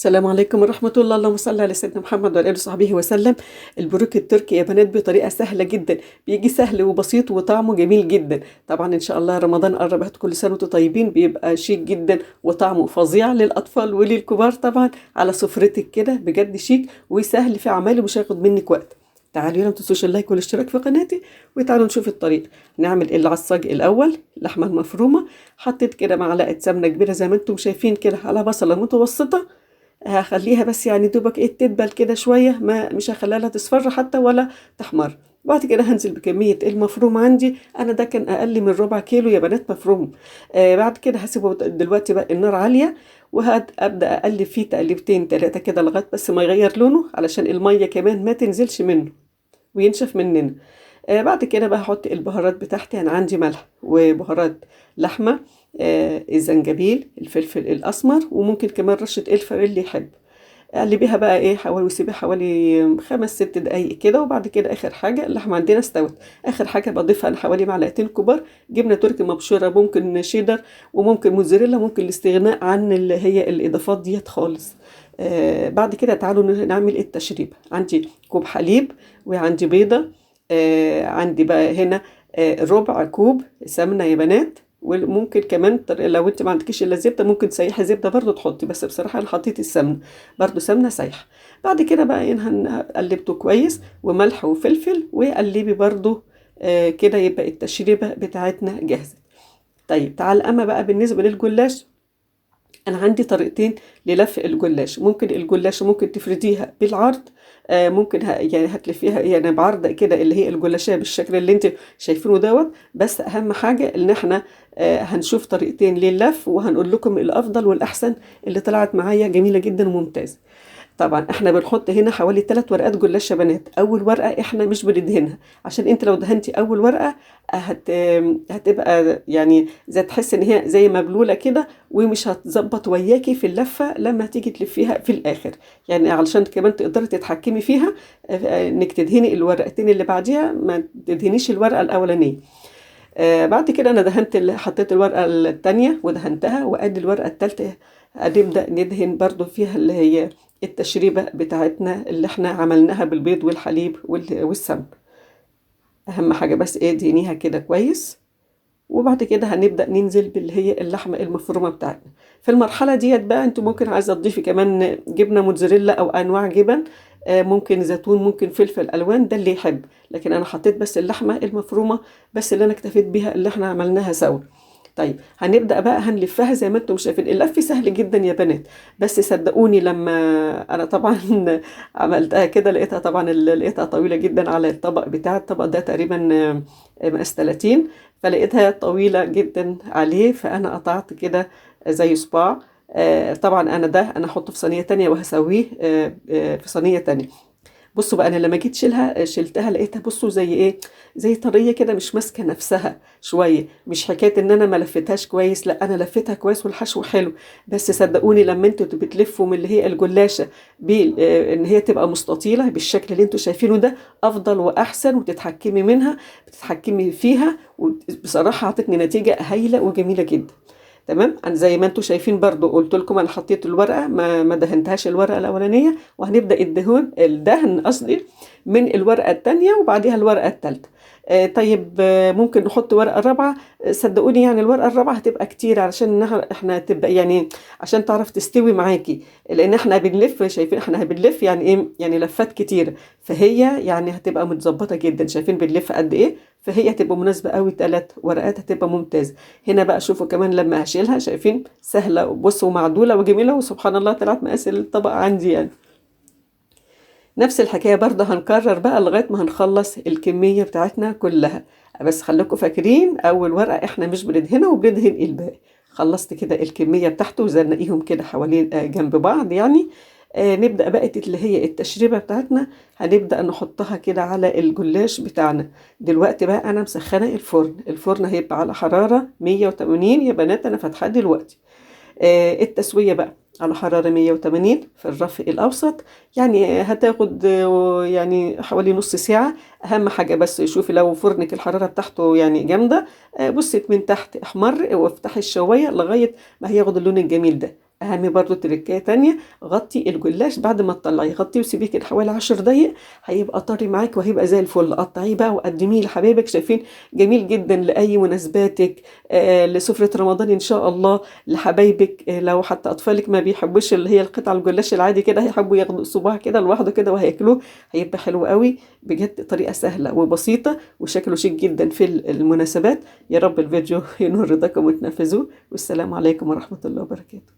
السلام عليكم ورحمة الله. اللهم صل على سيدنا محمد وعلى آله وصحبه وسلم. البروك التركي يا بنات بطريقة سهلة جدا، بيجي سهل وبسيط وطعمه جميل جدا. طبعا إن شاء الله رمضان قرب، كل سنة وانتم طيبين. بيبقى شيك جدا وطعمه فظيع للأطفال وللكبار طبعا، على سفرتك كده بجد شيك وسهل في عمايله، مش هياخد منك وقت. تعالوا يلا، ما تنسوش اللايك والاشتراك في قناتي، وتعالوا نشوف الطريقة. نعمل العصاج الأول، اللحمة المفرومة. حطيت كده معلقة سمنة كبيرة زي ما انتم شايفين كده على بصلة متوسطة. هخليها بس يعني دوبك تدبل كده شوية، ما مش هخليها لا تصفر حتى ولا تحمر. بعد كده هنزل بكمية المفروم عندي أنا، ده كان أقل من ربع كيلو يا بنات مفروم. بعد كده هسيبه دلوقتي بقى النار عالية، وهبدأ أقلب فيه تقليبتين تلاتة كده لغاية بس ما يغير لونه، علشان المية كمان ما تنزلش منه وينشف مننا. بعد كده بقى هحط البهارات بتاعتي. انا عندي ملح وبهارات لحمه، الزنجبيل، الفلفل الاسمر، وممكن كمان رشه قرفه اللي يحب. اقلبيها بقى حوالي، وسيبها حوالي 5 6 دقايق كده. وبعد كده اخر حاجه اللحمه عندنا استوت، اخر حاجه بضيفها انا حوالي معلقتين كبار جبنه تركي مبشوره، ممكن شيدر وممكن موزاريلا، ممكن الاستغناء عن اللي هي الاضافات ديت خالص. بعد كده تعالوا نعمل التشريب. عندي كوب حليب، وعندي بيضه. عندي بقى هنا ربع كوب سمنه يا بنات. وممكن كمان لو انت ما عندكيش الا زبده، ممكن تسيحي زبده برضو تحطي، بس بصراحه انا حطيت السمنه، برضو سمنه سايحه. بعد كده بقى قلبته كويس، وملح وفلفل، وقلبي برضو. كده يبقى التشريبه بتاعتنا جاهزه. طيب تعال اما بقى بالنسبه للجلاش، انا عندي طريقتين للف الجلاش. ممكن الجلاش ممكن تفرديها بالعرض، ممكن يعني هتلفيها يعني بعرض كده، اللي هي الجلاشيه بالشكل اللي انت شايفينه دوت. بس اهم حاجه ان احنا هنشوف طريقتين لللف، وهنقول لكم الافضل والاحسن اللي طلعت معايا جميله جدا وممتازه. طبعا احنا بنحط هنا حوالي 3 ورقات جلاش يا بنات. اول ورقه احنا مش بندهنها، عشان انت لو دهنتي اول ورقه هتبقى يعني زي تحس ان هي زي مبلوله كده، ومش هتظبط وياكي في اللفه لما تيجي تلفيها في الاخر. يعني علشان كمان تقدري تتحكمي فيها، انك تدهني الورقتين اللي بعديها، ما تدهنيش الورقه الاولانيه. بعد كده انا حطيت الورقه التانية ودهنتها، وادي الورقه التالتة هنبدا ندهن برضو فيها اللي هي التشريبه بتاعتنا اللي احنا عملناها بالبيض والحليب والسمن. اهم حاجه بس دهنيها كده كويس. وبعد كده هنبدأ ننزل باللي هي اللحمة المفرومة بتاعتنا. في المرحلة ديت بقى انتوا ممكن عايزة تضيفي كمان جبنة موتزاريلا او انواع جبن، ممكن زيتون، ممكن فلفل الوان، ده اللي يحب. لكن انا حطيت بس اللحمة المفرومة بس، اللي انا اكتفيت بيها اللي احنا عملناها سوا. طيب هنبدأ بقى هنلفها زي ما انتم شايفين. اللف سهل جدا يا بنات، بس صدقوني لما انا طبعا عملتها كده لقيتها طويلة جدا على الطبق بتاع الطبق ده تقريبا مقاس 30، فلقيتها طويلة جدا عليه، فأنا قطعت كده زي صباع. طبعا أنا هحطه في صينية تانية، وهسويه في صينية تانية. بصوا بقى، انا لما جيت شلتها لقيتها، بصوا زي زي طريه كده، مش ماسكه نفسها شويه. مش حكايه ان انا ما لفتهاش كويس، لا انا لفتها كويس والحشو حلو. بس صدقوني لما انتوا بتلفوا من اللي هي الجلاشه ان هي تبقى مستطيله بالشكل اللي انتوا شايفينه ده، افضل واحسن، وتتحكمي منها، بتتحكمي فيها، وبصراحه عطتني نتيجه هايله وجميله جدا. تمام. انا زي ما انتم شايفين برضو قلت لكم، انا حطيت الورقه ما دهنتهاش الورقه الاولانيه، وهنبدا الدهن قصدي من الورقه الثانيه وبعديها الورقه الثالثه. طيب ممكن نحط ورقه رابعه. صدقوني يعني الورقه الرابعه هتبقى كتير، علشان احنا تبقى يعني عشان تعرف تستوي معاكي، لان احنا بنلف، شايفين احنا بنلف يعني يعني لفات كتير، فهي يعني هتبقى متظبطه جدا. شايفين بنلف قد ايه، فهي هتبقى مناسبه قوي. 3 ورقات هتبقى ممتازه. هنا بقى شوفوا كمان لما هشيلها، شايفين سهلة وبصوا معدولة وجميلة، وسبحان الله طلعت مقاس الطبق عندي يعني. نفس الحكاية برضه هنكرر بقى لغاية ما هنخلص الكمية بتاعتنا كلها. بس خليكم فاكرين أول ورقة احنا مش بندهنها، وبندهن الباقي. خلصت كده الكمية بتاعته وزنقيهم كده حوالين جنب بعض يعني. نبدأ بقى اللي هي التشريبة بتاعتنا، هنبدأ نحطها كده على الجلاش بتاعنا. دلوقتي بقى أنا مسخنة الفرن هيبقى على حرارة 180 يا بنات، أنا فاتحاه دلوقتي. التسوية بقى على حرارة 180 في الرف الأوسط. يعني هتاخد يعني حوالي نص ساعة. أهم حاجة بس شوفي لو فرنك الحرارة بتاعته يعني جامدة، بصي من تحت احمر، وافتحي الشواية لغاية ما هياخد اللون الجميل ده. اهم برضو تركايه تانية، غطي الجلاش بعد ما تطلعيه، غطيه وسيبيه كده حوالي 10 دقايق، هيبقى طري معاك وهيبقى زي الفل. قطعيه بقى وقدميه لحبايبك. شايفين جميل جدا لاي مناسباتك، لسفرة رمضان ان شاء الله، لحبايبك. لو حتى اطفالك ما بيحبوش اللي هي القطع الجلاش العادي كده، هيحبوا ياخدوا صباع كده لوحده كده وهياكلوه، هيبقى حلو قوي. بجد طريقة سهلة وبسيطة وشكله شيك جدا في المناسبات. يا رب الفيديو ينور رضاكم وتنفذوه، والسلام عليكم ورحمة الله وبركاته.